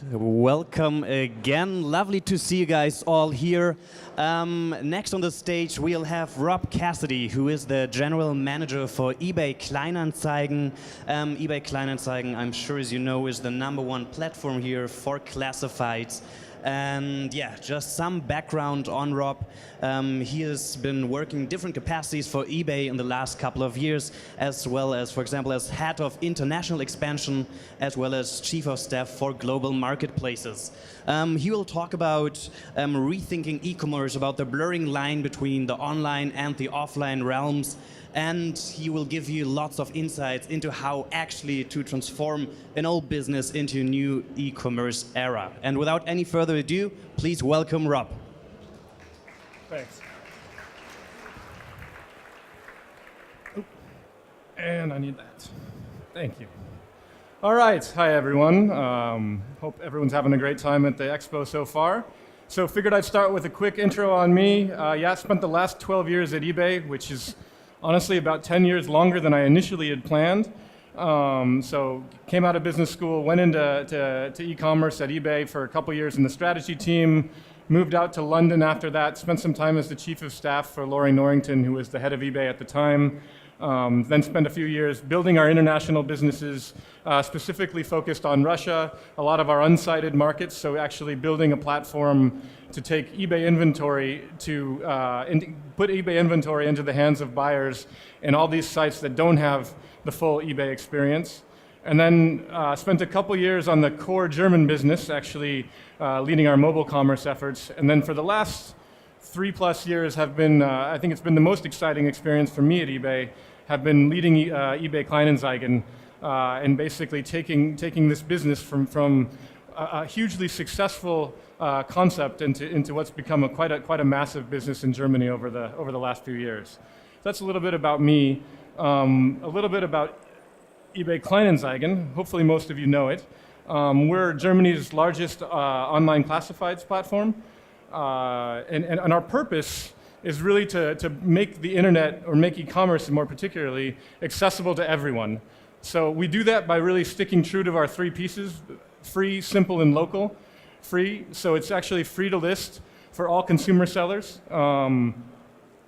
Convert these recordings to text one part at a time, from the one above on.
Welcome again. Lovely to see you guys all here. Next on the stage we'll have Rob Cassedy, who is the General Manager for eBay Kleinanzeigen. eBay Kleinanzeigen, I'm sure as you know, is the #1 platform here for classifieds. And yeah, just some background on Rob. He has been working different capacities for eBay in the last couple of years, as well as, for example, as head of international expansion, as well as chief of staff for global marketplaces. He will talk about rethinking e-commerce, about the blurring line between the online and the offline realms. And he will give you lots of insights into how actually to transform an old business into a new e-commerce era. And without any further ado, please welcome Rob. Thanks. And I need that. Thank you. All right, hi everyone. Hope everyone's having a great time at the expo so far. So figured I'd start with a quick intro on me. Yeah, I spent the last 12 years at eBay, which is honestly about 10 years longer than I initially had planned. So came out of business school, went into e-commerce at eBay for a couple years in the strategy team, moved out to London after that, spent some time as the chief of staff for Laurie Norrington, who was the head of eBay at the time. Then spent a few years building our international businesses, specifically focused on Russia, a lot of our unsighted markets, so actually building a platform to take eBay inventory put eBay inventory into the hands of buyers in all these sites that don't have the full eBay experience. And then spent a couple years on the core German business, actually leading our mobile commerce efforts. And then for the last 3+ years have been, I think it's been the most exciting experience for me at eBay, have been leading eBay Kleinanzeigen and basically taking this business from a hugely successful concept into what's become quite a massive business in Germany over the last few years. So that's a little bit about me. A little bit about eBay Kleinanzeigen. Hopefully most of you know it. We're Germany's largest online classifieds platform. And our purpose is really to make the internet, or make e-commerce more particularly, accessible to everyone. So we do that by really sticking true to our 3 pieces: free, simple, and local. Free, so it's actually free to list for all consumer sellers.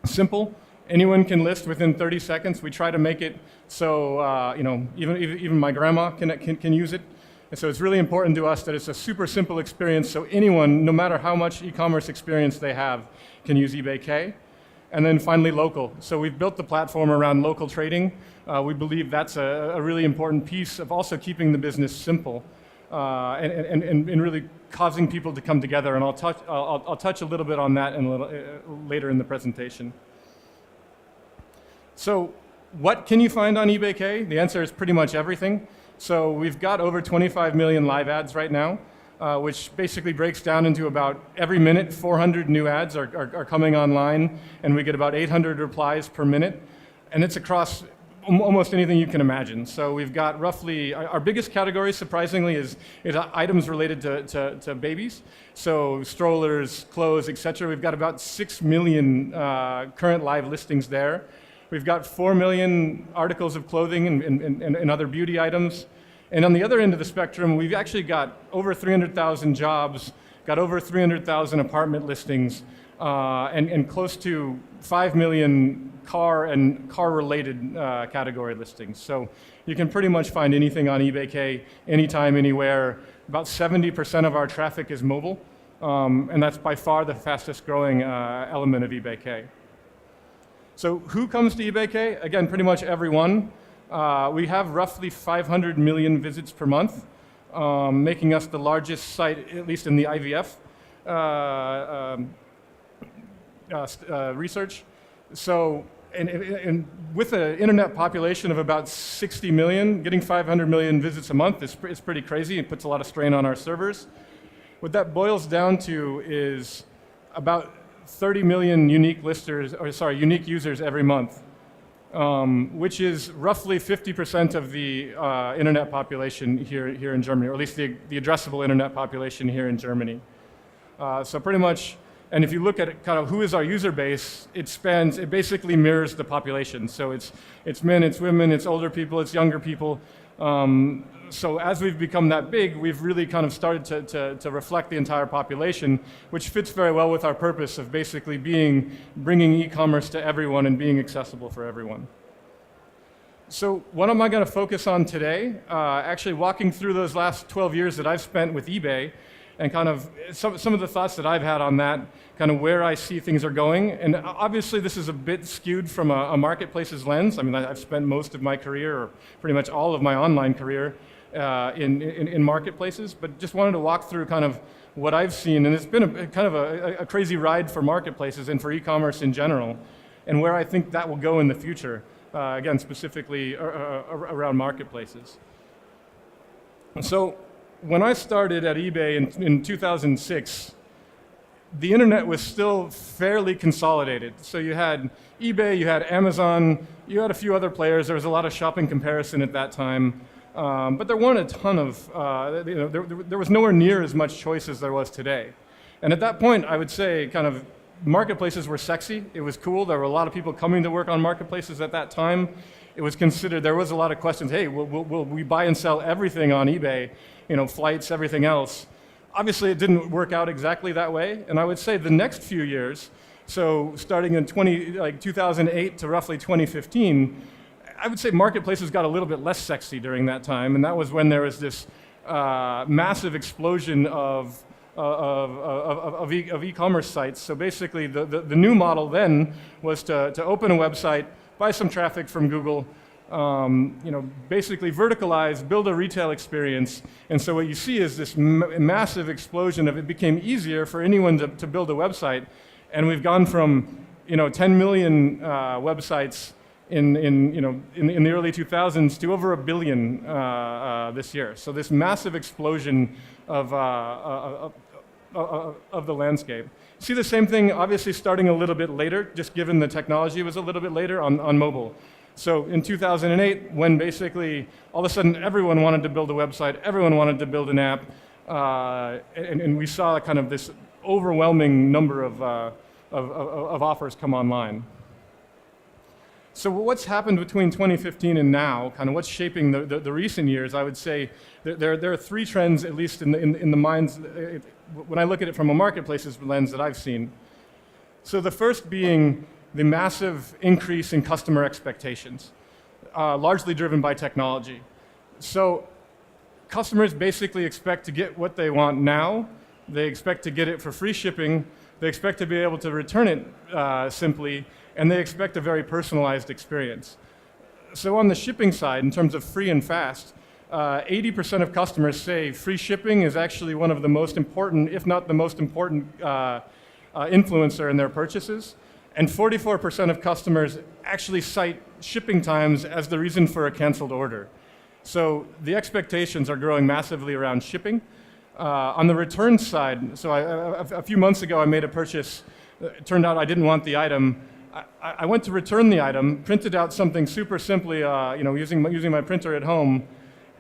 Simple, anyone can list within 30 seconds. We try to make it so even my grandma can use it. And so it's really important to us that it's a super simple experience, so anyone, no matter how much e-commerce experience they have, can use eBay K. And then finally, local. So we've built the platform around local trading. We believe that's a really important piece of also keeping the business simple and really causing people to come together. And I'll touch a little bit on that later in the presentation. So what can you find on eBay K? The answer is pretty much everything. So we've got over 25 million live ads right now, which basically breaks down into about every minute 400 new ads are coming online, and we get about 800 replies per minute. And it's across almost anything you can imagine. So we've got roughly, our biggest category, surprisingly, is items related to babies. So strollers, clothes, etc. We've got about 6 million current live listings there. We've got 4 million articles of clothing and other beauty items. And on the other end of the spectrum, we've actually got over 300,000 jobs, got over 300,000 apartment listings, and close to 5 million car and car-related category listings. So you can pretty much find anything on eBay K, anytime, anywhere. About 70% of our traffic is mobile, and that's by far the fastest growing element of eBay K. So who comes to eBay K? Again, pretty much everyone. We have roughly 500 million visits per month, making us the largest site, at least in the IVF research. So, and with an internet population of about 60 million, getting 500 million visits a month is pretty crazy. It puts a lot of strain on our servers. What that boils down to is about 30 million unique users every month, which is roughly 50% of the internet population here in Germany, or at least the addressable internet population here in Germany. So pretty much, and if you look at kind of who is our user base, it basically mirrors the population. So it's men, it's women, it's older people, it's younger people. So as we've become that big, we've really kind of started to reflect the entire population, which fits very well with our purpose of basically bringing e-commerce to everyone and being accessible for everyone. So what am I going to focus on today? Actually walking through those last 12 years that I've spent with eBay and kind of some of the thoughts that I've had on that, kind of where I see things are going. And obviously this is a bit skewed from a marketplace's lens. I mean, I've spent most of my career, or pretty much all of my online career, in marketplaces, but just wanted to walk through kind of what I've seen. And it's been kind of a crazy ride for marketplaces and for e-commerce in general, and where I think that will go in the future. Again, specifically around marketplaces. So when I started at eBay in 2006, the internet was still fairly consolidated. So you had eBay, you had Amazon, you had a few other players. There was a lot of shopping comparison at that time. But there weren't a ton of, there was nowhere near as much choice as there was today. And at that point, I would say kind of marketplaces were sexy. It was cool. There were a lot of people coming to work on marketplaces at that time. It was considered, there was a lot of questions, hey, will we buy and sell everything on eBay? You know, flights, everything else. Obviously, it didn't work out exactly that way. And I would say the next few years, so starting in 2008 to roughly 2015, I would say marketplaces got a little bit less sexy during that time. And that was when there was this massive explosion of e-commerce sites. So basically, the new model then was to open a website, buy some traffic from Google, basically verticalize, build a retail experience. And so what you see is this massive explosion of it became easier for anyone to build a website. And we've gone from 10 million websites in the early 2000s to over 1 billion this year. So this massive explosion of the landscape. See the same thing, obviously starting a little bit later, just given the technology was a little bit later on mobile. So in 2008, when basically all of a sudden everyone wanted to build a website, everyone wanted to build an app, and we saw kind of this overwhelming number of offers come online. So what's happened between 2015 and now, kind of what's shaping the recent years, I would say there are three trends, at least in the minds, when I look at it from a marketplace's lens that I've seen. So the first being the massive increase in customer expectations, largely driven by technology. So customers basically expect to get what they want now. They expect to get it for free shipping. They expect to be able to return it simply, and they expect a very personalized experience. So on the shipping side, in terms of free and fast, 80% of customers say free shipping is actually one of the most important, if not the most important, influencer in their purchases. And 44% of customers actually cite shipping times as the reason for a canceled order. So the expectations are growing massively around shipping. On the return side, so a few months ago I made a purchase. It turned out I didn't want the item. I went to return the item, printed out something super simply, using my printer at home.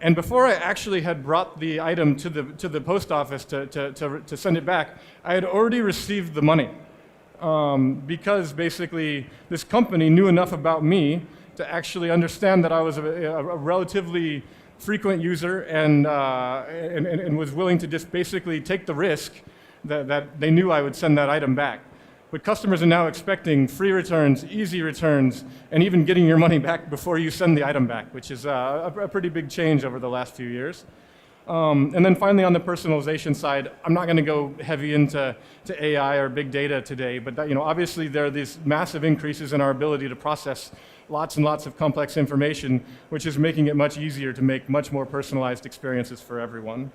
And before I actually had brought the item to the post office to send it back, I had already received the money. Because basically this company knew enough about me to actually understand that I was a relatively frequent user and was willing to just basically take the risk that they knew I would send that item back. But customers are now expecting free returns, easy returns, and even getting your money back before you send the item back, which is a pretty big change over the last few years. And then finally on the personalization side, I'm not going to go heavy into AI or big data today, but obviously there are these massive increases in our ability to process lots and lots of complex information, which is making it much easier to make much more personalized experiences for everyone.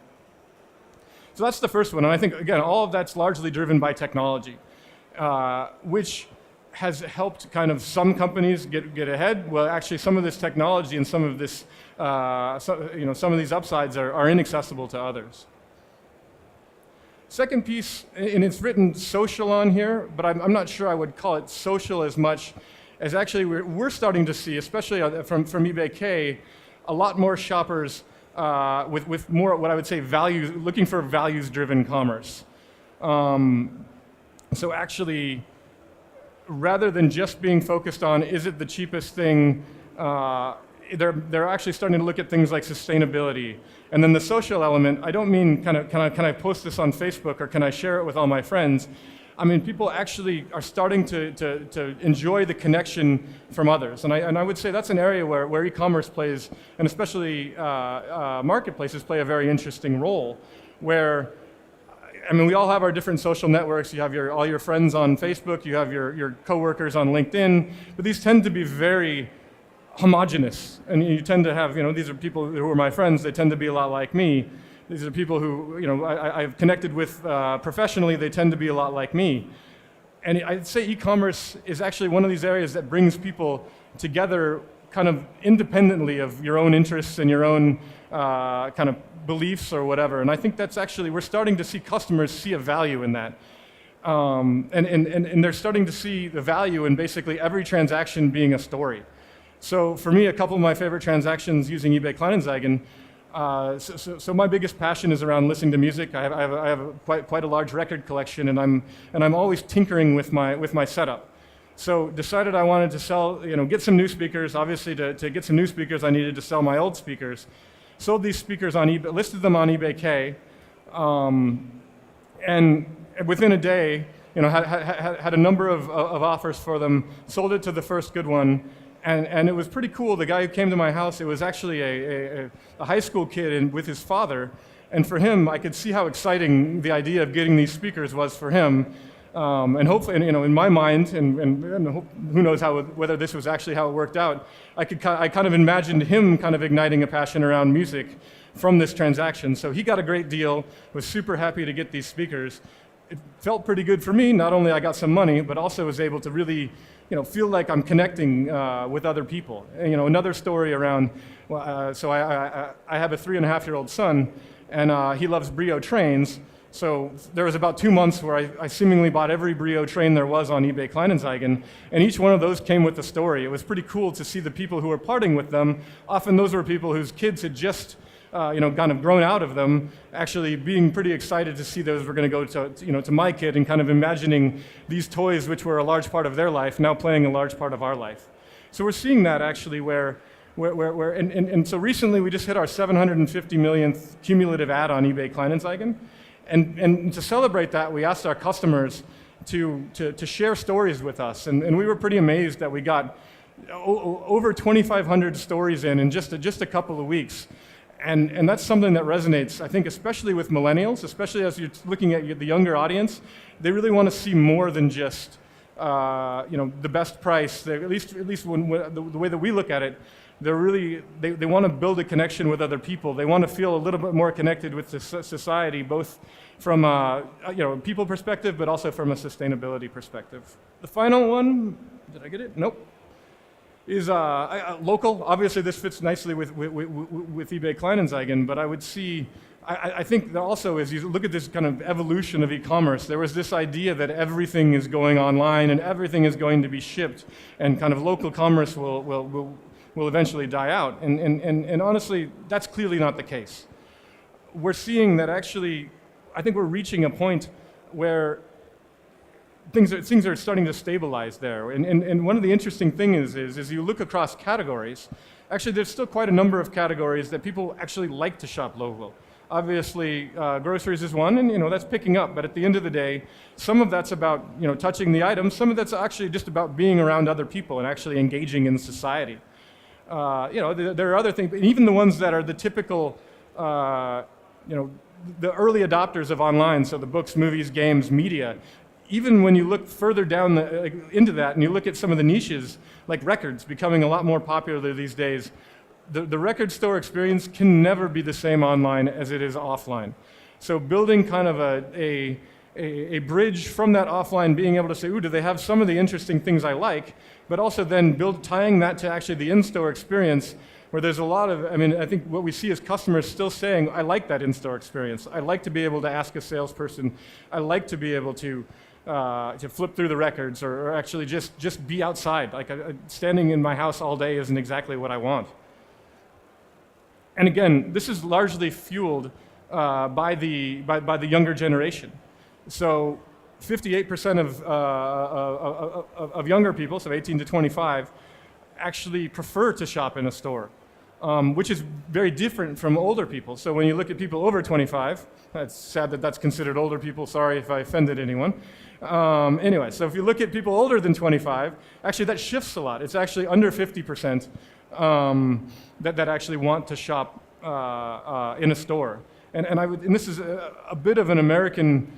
So that's the first one, and I think, again, all of that's largely driven by technology, which has helped kind of some companies get ahead. Well, actually, some of this technology and some of this, some of these upsides are inaccessible to others. Second piece, and it's written social on here, but I'm not sure I would call it social as much as actually we're starting to see, especially from eBay K, a lot more shoppers with more what I would say values, looking for values-driven commerce. So actually, rather than just being focused on is it the cheapest thing they're actually starting to look at things like sustainability. And then the social element, I don't mean can I post this on Facebook or can I share it with all my friends? I mean, people actually are starting to enjoy the connection from others. And I would say that's an area where e-commerce plays, and especially marketplaces play a very interesting role, where, I mean, we all have our different social networks. You have all your friends on Facebook, you have your coworkers on LinkedIn, but these tend to be very homogenous. And you tend to have, these are people who are my friends, they tend to be a lot like me. These are people who, I've connected with professionally, they tend to be a lot like me. And I'd say e-commerce is actually one of these areas that brings people together kind of independently of your own interests and your own kind of beliefs or whatever. And I think that's actually, we're starting to see customers see a value in that. And they're starting to see the value in basically every transaction being a story. So for me, a couple of my favorite transactions using eBay Kleinanzeigen, so my biggest passion is around listening to music. I have quite a large record collection, and I'm always tinkering with my setup. So decided I wanted to sell, get some new speakers. Obviously, to get some new speakers, I needed to sell my old speakers. Sold these speakers on eBay, listed them on eBay K, and within a day, had a number of offers for them. Sold it to the first good one. And it was pretty cool. The guy who came to my house, it was actually a high school kid with his father. And for him, I could see how exciting the idea of getting these speakers was for him. And hopefully, in my mind, and who knows whether this was actually how it worked out, I kind of imagined him kind of igniting a passion around music from this transaction. So he got a great deal, was super happy to get these speakers. It felt pretty good for me. Not only I got some money, but also was able to really feel like I'm connecting with other people. And, another story around, so I have a 3.5-year-old son, and he loves Brio trains. So there was about 2 months where I seemingly bought every Brio train there was on eBay Kleinanzeigen, and each one of those came with a story. It was pretty cool to see the people who were parting with them. Often those were people whose kids had just kind of grown out of them, actually being pretty excited to see those were going to go to my kid, and kind of imagining these toys, which were a large part of their life, now playing a large part of our life. So we're seeing that actually and so recently we just hit our 750 millionth cumulative ad on eBay Kleinanzeigen, and to celebrate that, we asked our customers to share stories with us, and we were pretty amazed that we got over 2,500 stories in just a couple of weeks. And that's something that resonates, I think, especially with millennials, especially as you're looking at the younger audience. They really want to see more than just, the best price. At least the way that we look at it, they want to build a connection with other people. They want to feel a little bit more connected with the society, both from a people perspective, but also from a sustainability perspective. The final one, did I get it? Nope. Is local. Obviously, this fits nicely with eBay Kleinanzeigen, but I would see, I think that also as you look at this kind of evolution of e-commerce, there was this idea that everything is going online and everything is going to be shipped, and kind of local commerce will eventually die out. And honestly, that's clearly not the case. We're seeing that actually, I think we're reaching a point where things are starting to stabilize there. And one of the interesting things is you look across categories, actually there's still quite a number of categories that people actually like to shop local. Obviously, groceries is one, and that's picking up, but at the end of the day, some of that's about touching the items, some of that's actually just about being around other people and actually engaging in society. There are other things, even the ones that are the typical, the early adopters of online, so the books, movies, games, media. Even when you look further down into that and you look at some of the niches, like records becoming a lot more popular these days, the record store experience can never be the same online as it is offline. So building kind of a bridge from that offline, being able to say, ooh, do they have some of the interesting things I like, but also then tying that to actually the in-store experience, where there's a lot of, I think what we see is customers still saying, I like that in-store experience. I like to be able to ask a salesperson. I like to be able to flip through the records, or actually just be outside. Like standing in my house all day isn't exactly what I want. And again, this is largely fueled by the younger generation. So 58% of younger people, so 18 to 25, actually prefer to shop in a store. which is very different from older people. So when you look at people over 25, it's sad that that's considered older people. Sorry if I offended anyone. Anyway, so if you look at people older than 25, actually that shifts a lot. It's actually under 50% that actually want to shop in a store. And this is a bit of an American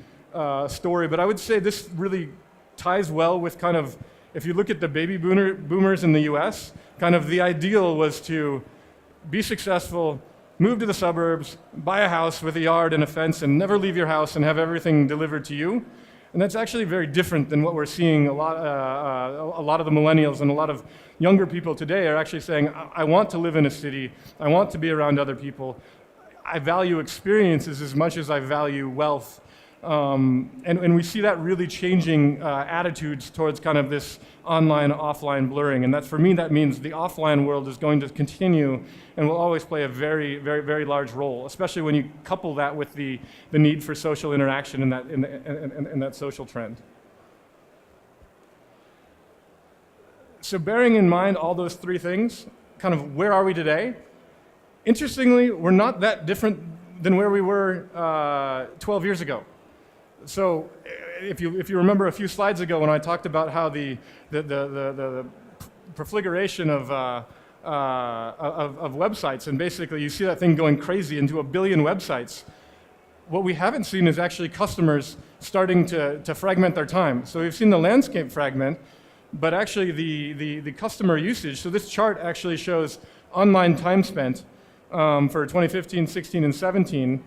story, but I would say this really ties well with kind of, if you look at the baby boomers in the US, kind of the ideal was to be successful, move to the suburbs, buy a house with a yard and a fence, and never leave your house and have everything delivered to you. And that's actually very different than what we're seeing. A lot of the millennials and a lot of younger people today are actually saying, I want to live in a city, I want to be around other people, I value experiences as much as I value wealth. And we see that really changing attitudes towards kind of this online-offline blurring. And for me, that means the offline world is going to continue and will always play a very, very, very large role, especially when you couple that with the need for social interaction in that social trend. So bearing in mind all those three things, kind of where are we today? Interestingly, we're not that different than where we were 12 years ago. So if you remember a few slides ago when I talked about how the proliferation of websites, and basically you see that thing going crazy into 1 billion websites, what we haven't seen is actually customers starting to fragment their time. So we've seen the landscape fragment, but actually the customer usage. So this chart actually shows online time spent for 2015, 16, and 17.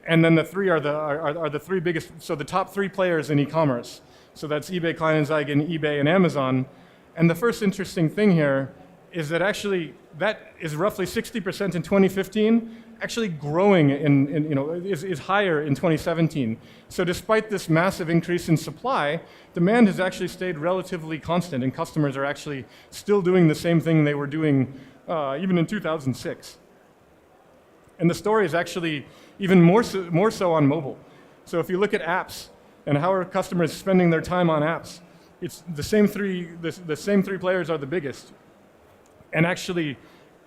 And then the three are the three biggest, so the top three players in e-commerce. So that's eBay, Kleinanzeigen, eBay, and Amazon. And the first interesting thing here is that actually that is roughly 60% in 2015, actually growing is higher in 2017. So despite this massive increase in supply, demand has actually stayed relatively constant, and customers are actually still doing the same thing they were doing even in 2006. And the story is actually even more so on mobile. So if you look at apps and how are customers spending their time on apps, it's the same three players are the biggest. And actually,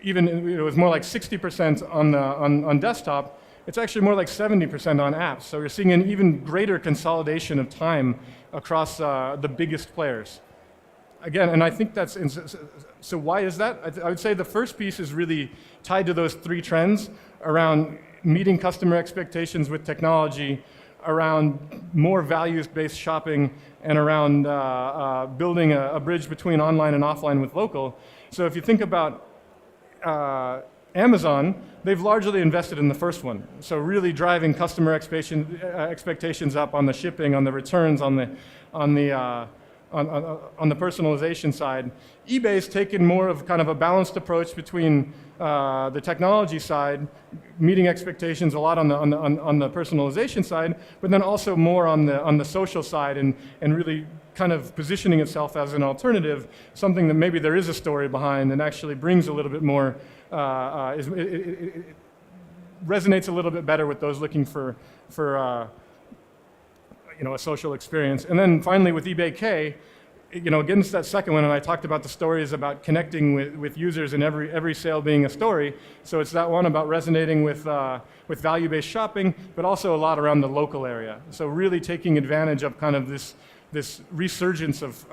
even it was more like 60% on desktop. It's actually more like 70% on apps. So you're seeing an even greater consolidation of time across the biggest players. Again, and I think that's, so why is that? I would say the first piece is really tied to those three trends around meeting customer expectations with technology, around more values-based shopping, and around building a bridge between online and offline with local. So if you think about Amazon, they've largely invested in the first one. So really driving customer expectations up on the shipping, on the returns, on the personalization side. eBay's taken more of kind of a balanced approach between the technology side, meeting expectations a lot on the personalization side, but then also more on the social side, and really kind of positioning itself as an alternative, something that maybe there is a story behind and actually brings a little bit more, it resonates a little bit better with those looking for a social experience. And then finally with eBay K, against that second one, and I talked about the stories about connecting with users and every sale being a story. So it's that one about resonating with value-based shopping, but also a lot around the local area. So really taking advantage of kind of this resurgence of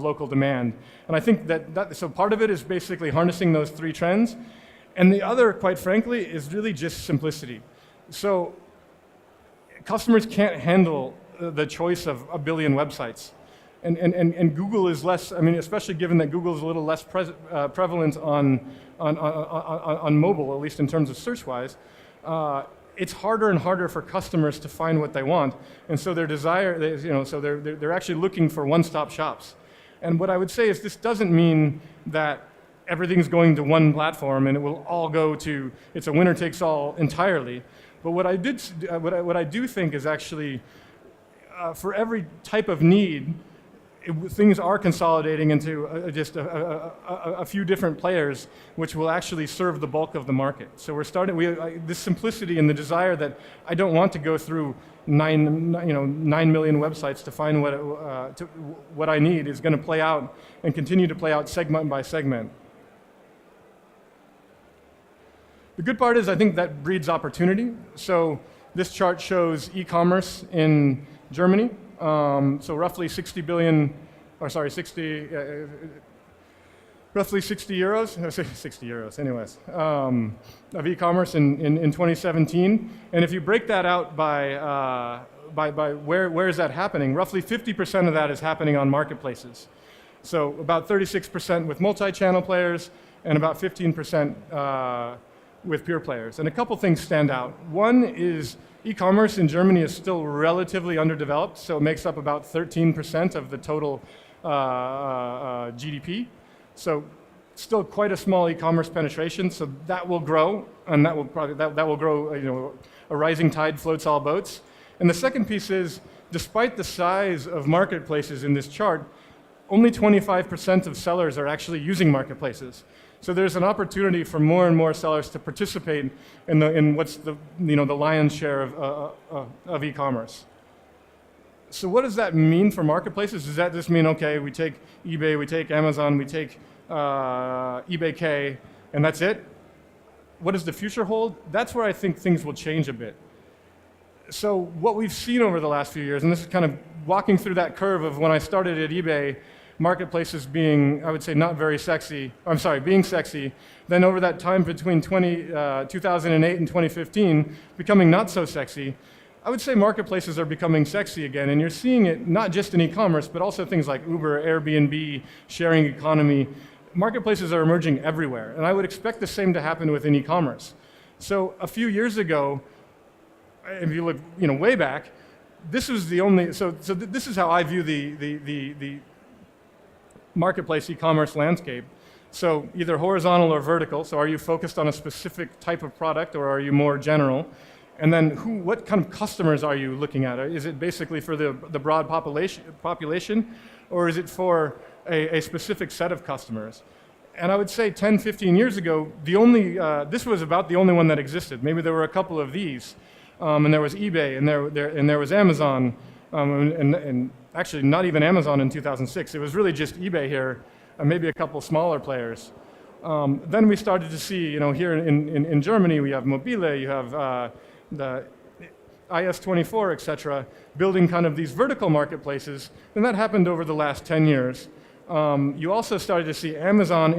local demand. And I think so part of it is basically harnessing those three trends. And the other, quite frankly, is really just simplicity. So customers can't handle the choice of 1 billion websites. And Google is less, especially given that Google is a little less prevalent on mobile, at least in terms of search-wise, it's harder and harder for customers to find what they want. And so they're actually looking for one-stop shops. And what I would say is this doesn't mean that everything's going to one platform and it will all go to, it's a winner-takes-all entirely. But what I do think is actually, for every type of need, things are consolidating into just a few different players, which will actually serve the bulk of the market. So we're starting, this simplicity and the desire that I don't want to go through 9 million websites to find what I need is going to play out and continue to play out segment by segment. The good part is I think that breeds opportunity. So this chart shows e-commerce in Germany. So roughly 60 billion, or sorry, 60, roughly 60 euros, no, 60 euros anyways, of e-commerce in 2017. And if you break that out by where is that happening, roughly 50% of that is happening on marketplaces. So about 36% with multi-channel players and about 15% with pure players. And a couple things stand out. One is e-commerce in Germany is still relatively underdeveloped, so it makes up about 13% of the total GDP. So still quite a small e-commerce penetration, so that will grow, and that will probably that will grow, you know, a rising tide floats all boats. And the second piece is, despite the size of marketplaces in this chart, only 25% of sellers are actually using marketplaces. So there's an opportunity for more and more sellers to participate in what's the, you know, the lion's share of e-commerce. So what does that mean for marketplaces? Does that just mean, okay, we take eBay, we take Amazon, we take eBay, and that's it? What does the future hold? That's where I think things will change a bit. So what we've seen over the last few years, and this is kind of walking through that curve of when I started at eBay, marketplaces being, I would say, not very sexy, I'm sorry, being sexy, then over that time between 2008 and 2015, becoming not so sexy. I would say marketplaces are becoming sexy again, and you're seeing it not just in e-commerce, but also things like Uber, Airbnb, sharing economy. Marketplaces are emerging everywhere, and I would expect the same to happen within e-commerce. So a few years ago, if you look, you know, way back, this was the only, this is how I view the marketplace e-commerce landscape. So either horizontal or vertical. So are you focused on a specific type of product, or are you more general? And then what kind of customers are you looking at? Is it basically for the broad population, or is it for a specific set of customers? And I would say 10, 15 years ago, this was about the only one that existed. Maybe there were a couple of these, and there was eBay, and there was Amazon, and actually not even Amazon in 2006. It was really just eBay here, and maybe a couple smaller players. Then we started to see, you know, here in Germany, we have Mobile, you have the IS24, et cetera, building kind of these vertical marketplaces, and that happened over the last 10 years. You also started to see Amazon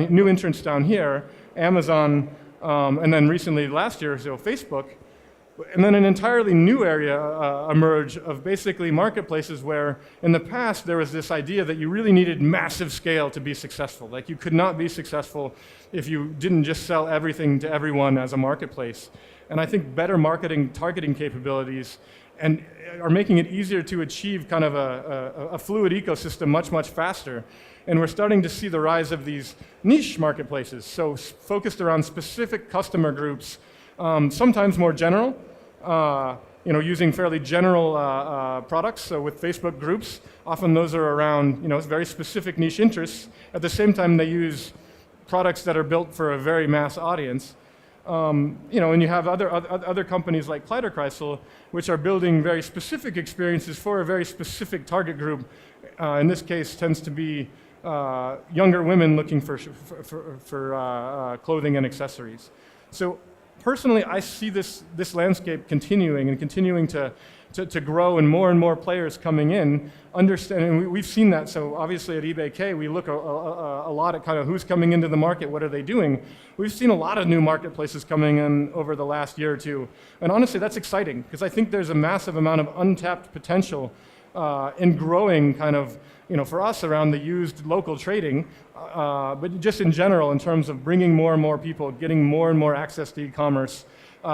new entrants down here, Amazon, and then recently last year, so Facebook, and then an entirely new area emerge of basically marketplaces where in the past there was this idea that you really needed massive scale to be successful. Like you could not be successful if you didn't just sell everything to everyone as a marketplace. And I think better marketing targeting capabilities and are making it easier to achieve kind of a fluid ecosystem much, much faster. And we're starting to see the rise of these niche marketplaces, so focused around specific customer groups, sometimes more general, you know, using fairly general products. So with Facebook groups, often those are around, you know, very specific niche interests. At the same time, they use products that are built for a very mass audience. You know, and you have other companies like Kleiderkreisel, which are building very specific experiences for a very specific target group. In this case, tends to be younger women looking for clothing and accessories. So personally, I see this landscape continuing to grow, and more players coming in. Understanding, we've seen that. So obviously at eBay, we look a lot at kind of who's coming into the market, what are they doing. We've seen a lot of new marketplaces coming in over the last year or two. And honestly, that's exciting, because I think there's a massive amount of untapped potential in growing kind of, you know, for us around the used local trading, but just in general in terms of bringing more and more people, getting more and more access to e-commerce,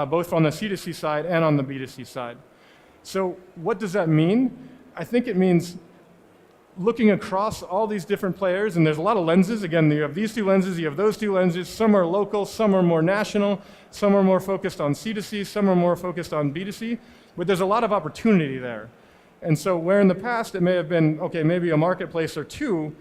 both on the C2C side and on the B2C side. So what does that mean? I think it means looking across all these different players, and there's a lot of lenses. Again, you have these two lenses, you have those two lenses. Some are local, some are more national, some are more focused on C2C, some are more focused on B2C, but there's a lot of opportunity there. And so where in the past it may have been, okay, maybe a marketplace or two,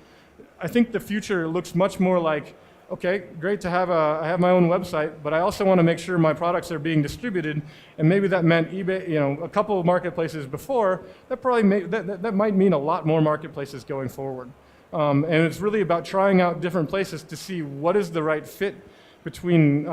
I think the future looks much more like, okay, great to have I have my own website, but I also want to make sure my products are being distributed, and maybe that meant eBay, you know, a couple of marketplaces before, that might mean a lot more marketplaces going forward. And it's really about trying out different places to see what is the right fit between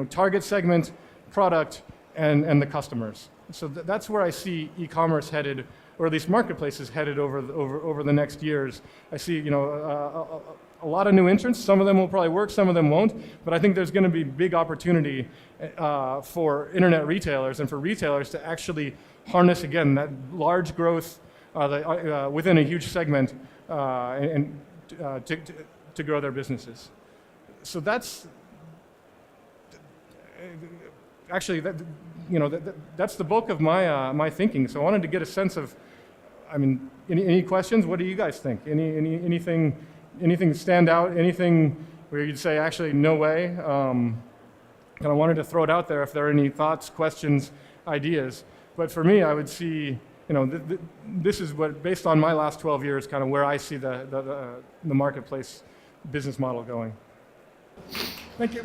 target segment, product, and the customers. So that's where I see e-commerce headed, or at least marketplaces headed over the next years. I see a lot of new entrants. Some of them will probably work, some of them won't. But I think there's going to be big opportunity for internet retailers and for retailers to actually harness again that large growth within a huge segment and to grow their businesses. So that's actually that's the bulk of my thinking. So I wanted to get a sense of, I mean, any questions? What do you guys think? Anything stand out? Anything where you'd say, actually, no way? And I wanted to throw it out there if there are any thoughts, questions, ideas. But for me, I would see, this is what, based on my last 12 years, kind of where I see the marketplace business model going. Thank you.